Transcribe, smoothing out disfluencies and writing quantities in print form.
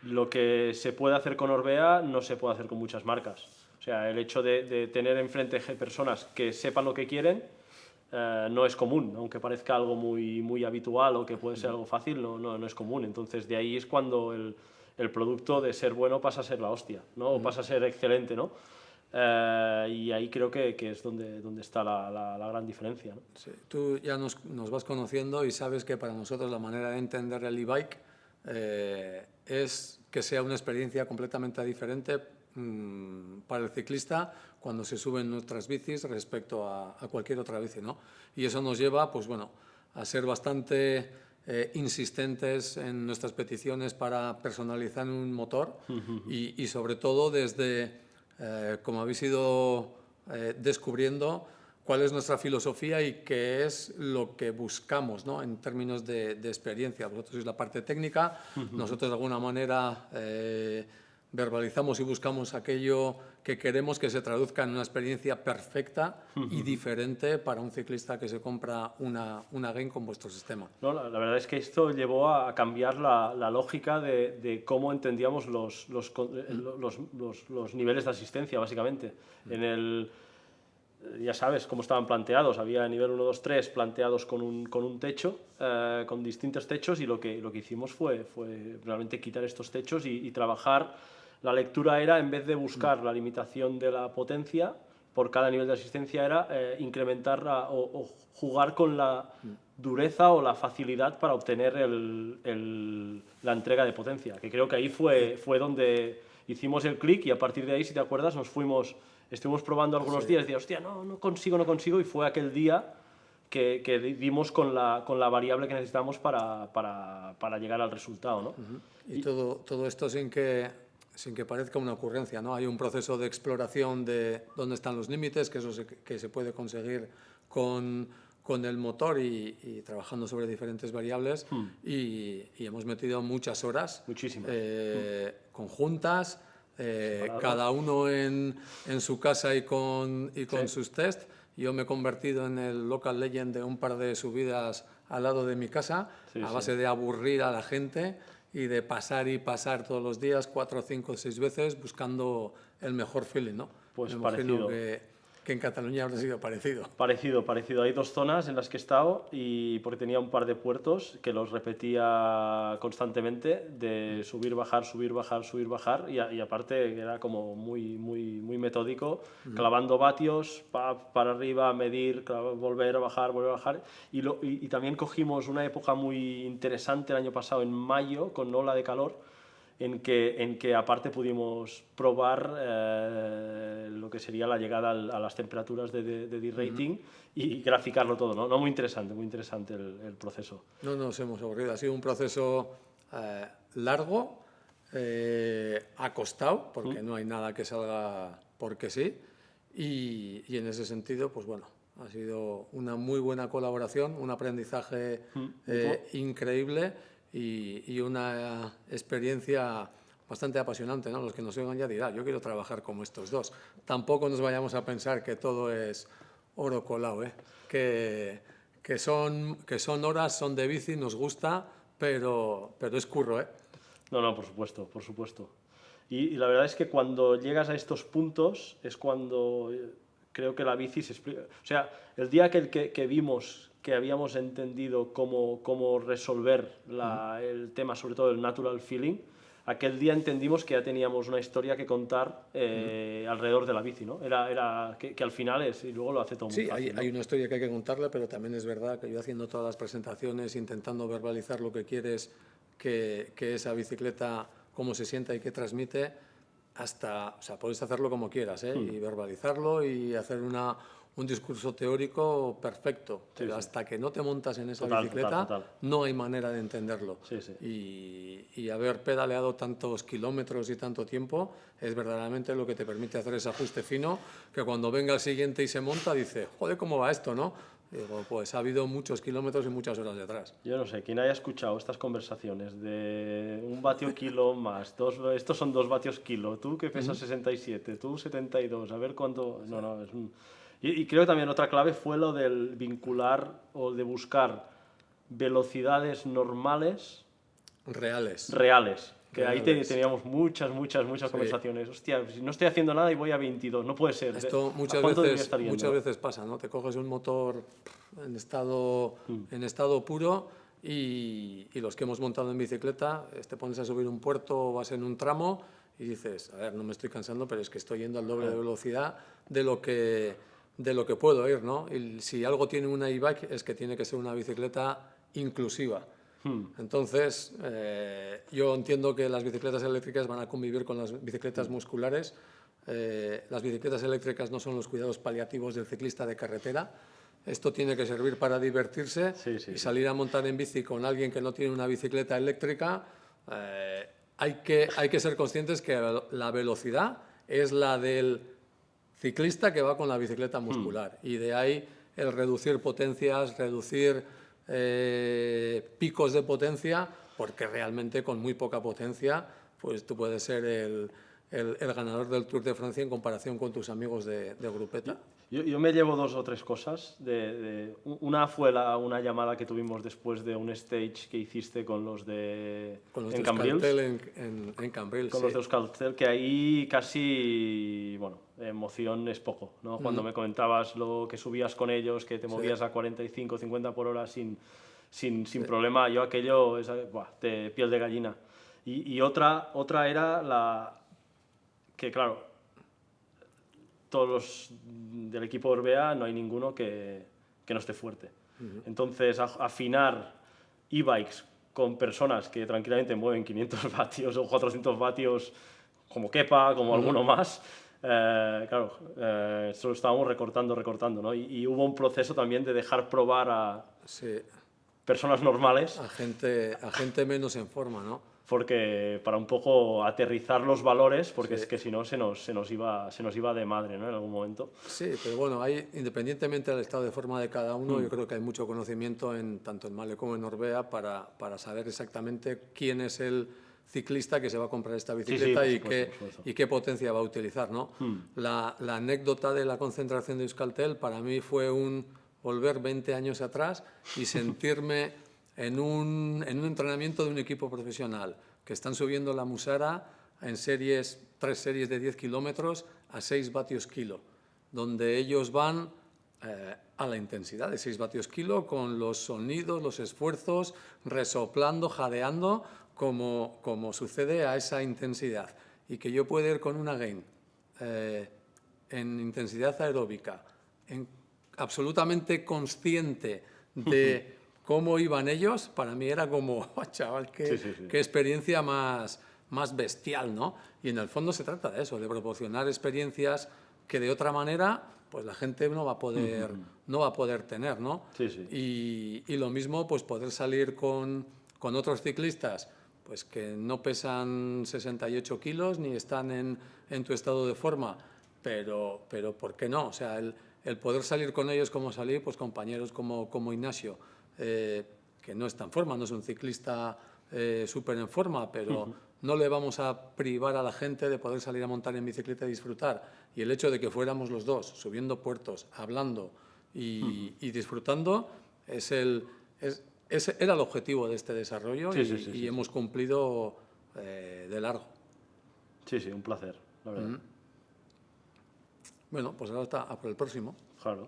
lo que se puede hacer con Orbea no se puede hacer con muchas marcas. O sea, el hecho de tener enfrente personas que sepan lo que quieren no es común, aunque parezca algo muy habitual o que puede ser algo fácil, no es común. Entonces, de ahí es cuando el producto de ser bueno pasa a ser la hostia, ¿no? O pasa a ser excelente, ¿no? Y ahí creo que es donde está la gran diferencia, ¿no? Sí, tú ya nos vas conociendo y sabes que para nosotros la manera de entender el e-bike es que sea una experiencia completamente diferente para el ciclista cuando se sube en nuestras bicis respecto a cualquier otra bici, ¿no? Y eso nos lleva, pues bueno, a ser bastante insistentes en nuestras peticiones para personalizar un motor y sobre todo desde, como habéis ido descubriendo, cuál es nuestra filosofía y qué es lo que buscamos, ¿no? En términos de experiencia. Vosotros sois la parte técnica, nosotros de alguna manera verbalizamos y buscamos aquello que queremos que se traduzca en una experiencia perfecta y diferente para un ciclista que se compra una Game con vuestro sistema. No, la verdad es que esto llevó a cambiar la lógica de cómo entendíamos los niveles de asistencia, básicamente. Ya sabes cómo estaban planteados, había nivel 1, 2, 3 planteados con un techo, con distintos techos, y lo que hicimos fue realmente quitar estos techos y trabajar. La lectura era, en vez de buscar la limitación de la potencia por cada nivel de asistencia, era incrementar o jugar con la dureza o la facilidad para obtener la entrega de potencia, que creo que ahí fue donde hicimos el clic, y a partir de ahí, si te acuerdas, estuvimos probando algunos días y decía, hostia, no consigo, y fue aquel día que dimos con la variable que necesitamos para llegar al resultado, ¿no? Y todo esto sin que parezca una ocurrencia, ¿no? Hay un proceso de exploración de dónde están los límites, que se puede conseguir con el motor y trabajando sobre diferentes variables y hemos metido muchas horas conjuntas, cada uno en su casa y con sus test. Yo me he convertido en el local legend de un par de subidas al lado de mi casa, a base de aburrir a la gente y de pasar y pasar todos los días 4, 5, 6 veces buscando el mejor feeling, ¿no? Pues me parecido. Imagino que en Cataluña habrá sido parecido. Parecido. Hay 2 zonas en las que he estado, y porque tenía un par de puertos que los repetía constantemente, de subir, bajar, y aparte era como muy metódico, clavando vatios, para arriba, medir, volver a bajar, y también cogimos una época muy interesante el año pasado, en mayo, con ola de calor, en que aparte pudimos probar lo que sería la llegada a las temperaturas de D-rating y graficarlo todo, ¿no? Muy interesante el proceso. No nos hemos aburrido, ha sido un proceso largo, acostado, porque no hay nada que salga porque sí, y en ese sentido, pues bueno, ha sido una muy buena colaboración, un aprendizaje increíble y una experiencia bastante apasionante, ¿no? Los que nos oigan ya dirán, yo quiero trabajar como estos dos. Tampoco nos vayamos a pensar que todo es oro colado, ¿eh? Que son horas, son de bici, nos gusta, pero es curro, ¿eh? No, por supuesto. Y la verdad es que cuando llegas a estos puntos es cuando creo que la bici se explica. O sea, el día que vimos que habíamos entendido cómo resolver el tema, sobre todo el natural feeling, aquel día entendimos que ya teníamos una historia que contar alrededor de la bici, ¿no? Era que al final es, y luego lo hace todo muy fácil, Sí, ¿no? hay una historia que hay que contarla, pero también es verdad que yo haciendo todas las presentaciones, intentando verbalizar lo que quieres que esa bicicleta, cómo se sienta y qué transmite, o sea, puedes hacerlo como quieras, ¿eh? Y verbalizarlo y hacer un discurso teórico perfecto, pero hasta que no te montas en esa bicicleta total. no hay manera de entenderlo. Sí. Y haber pedaleado tantos kilómetros y tanto tiempo es verdaderamente lo que te permite hacer ese ajuste fino, que cuando venga el siguiente y se monta dice, joder, ¿cómo va esto, no? Y digo, pues ha habido muchos kilómetros y muchas horas detrás. Yo no sé, quien haya escuchado estas conversaciones de 1 vatio kilo más, estos son 2 vatios kilo, tú que pesas 67, tú 72, a ver cuánto... No, es un... Y creo que también otra clave fue lo del vincular o de buscar velocidades normales. Reales. Que ahí teníamos muchas conversaciones. Hostia, si no estoy haciendo nada y voy a 22, no puede ser. Esto muchas veces pasa, ¿no? Te coges un motor en estado puro y los que hemos montado en bicicleta, te pones a subir un puerto o vas en un tramo y dices, a ver, no me estoy cansando, pero es que estoy yendo al doble de velocidad de lo que puedo ir, ¿no? Y si algo tiene una e-bike es que tiene que ser una bicicleta inclusiva. Entonces, yo entiendo que las bicicletas eléctricas van a convivir con las bicicletas musculares. Las bicicletas eléctricas no son los cuidados paliativos del ciclista de carretera. Esto tiene que servir para divertirse y salir a montar en bici con alguien que no tiene una bicicleta eléctrica. Hay que ser conscientes que la velocidad es la del ciclista que va con la bicicleta muscular. Y de ahí el reducir potencias, reducir picos de potencia, porque realmente con muy poca potencia pues tú puedes ser el ganador del Tour de Francia en comparación con tus amigos de grupeta. Yo me llevo 2 o 3 cosas. Una fue una llamada que tuvimos después de un stage que hiciste con los de Cambrils. En Cambrils, con los de Euskaltel, que ahí casi, bueno, emoción es poco, ¿no? Cuando me comentabas lo que subías con ellos, que te movías a 45, 50 por hora sin problema, yo aquello es de piel de gallina. Y otra era que, claro, todos los del equipo Orbea no hay ninguno que no esté fuerte. Entonces, afinar e-bikes con personas que tranquilamente mueven 500 vatios o 400 vatios, como Kepa, como alguno más, claro, solo estábamos recortando, ¿no? Y hubo un proceso también de dejar probar a personas normales. A gente menos en forma, ¿no? Porque para un poco aterrizar los valores, porque es que si no se nos iba de madre, ¿no? En algún momento. Sí, pero bueno, independientemente del estado de forma de cada uno, yo creo que hay mucho conocimiento tanto en Male como en Orbea para saber exactamente quién es el ciclista que se va a comprar esta bicicleta y qué potencia va a utilizar, ¿no? La anécdota de la concentración de Euskaltel para mí fue volver 20 años atrás y sentirme en un entrenamiento de un equipo profesional que están subiendo la Musara en 3 series de 10 kilómetros a 6 vatios kilo, donde ellos van a la intensidad de 6 vatios kilo con los sonidos, los esfuerzos, resoplando, jadeando, como sucede a esa intensidad. Y que yo pueda ir con una Gain en intensidad aeróbica, absolutamente consciente de cómo iban ellos, para mí era como, oh, chaval, qué experiencia más bestial, ¿no? Y en el fondo se trata de eso, de proporcionar experiencias que de otra manera pues la gente no va a poder tener, ¿no? Y lo mismo, pues poder salir con otros ciclistas pues que no pesan 68 kilos ni están en tu estado de forma, pero ¿por qué no? O sea, el poder salir con ellos como salí, pues compañeros como Ignacio, que no está en forma, no es un ciclista súper en forma, pero no le vamos a privar a la gente de poder salir a montar en bicicleta y disfrutar. Y el hecho de que fuéramos los dos subiendo puertos, hablando y disfrutando, ese era el objetivo de este desarrollo y hemos cumplido de largo. Sí, un placer, la verdad. Bueno, pues ahora está a por el próximo. Claro.